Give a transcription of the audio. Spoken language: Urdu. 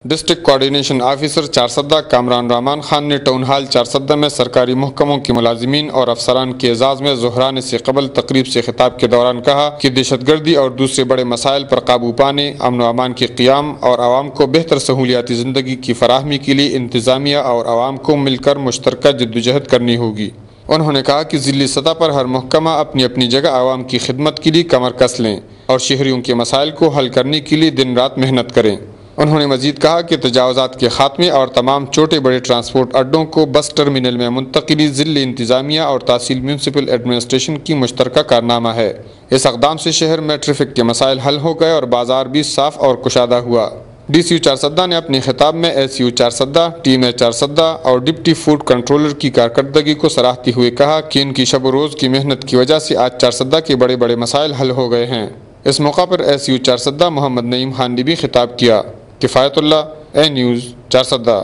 District coordination officer Charsadda Kamran Rehman Khan نے ٹاؤن ہال چارسدہ میں سرکاری محکموں کے ملازمین اور افسران کے اعزاز میں ظہرانے سے قبل تقریب سے خطاب کے دوران کہا کہ دہشت گردی اور دوسرے بڑے مسائل پر قابو پانے، امن و امان کے قیام اور عوام کو بہتر سہولیاتی زندگی کی فراہمی کے لیے انتظامیہ اور عوام کو مل کر مشترکہ جدوجہد کرنی ہوگی۔ انہوں نے کہا کہ ضلعی سطح پر ہر محکمہ اپنی اپنی جگہ عوام کی خدمت کے لیے کمر کس لیں اور شہریوں کے مسائل کو حل کرنے کے لیے دن رات محنت کریں۔ انہوں نے مزید کہا کہ تجاوزات کے خاتمے اور تمام چھوٹے بڑے ٹرانسپورٹ اڈوں کو بس ٹرمینل میں منتقلی ضلعی انتظامیہ اور تحصیل میونسپل ایڈمنسٹریشن کی مشترکہ کارنامہ ہے۔ اس اقدام سے شہر میں ٹریفک کے مسائل حل ہو گئے اور بازار بھی صاف اور کشادہ ہوا۔ ڈی سی چارسدہ نے اپنے خطاب میں S you Charsadda, team Charsadda اور ڈپٹی فوڈ کنٹرولر کی کارکردگی کو سراہتے ہوئے کہا کہ ان کی شب و روز کی محنت کی وجہ سے آج چارسدہ کے بڑے بڑے مسائل حل ہو گئے ہیں۔ اس موقع پر ایس یو چارسدہ محمد نعیم خان نے بھی خطاب کیا۔ کفایت اللہ، اے نیوز چارسدہ۔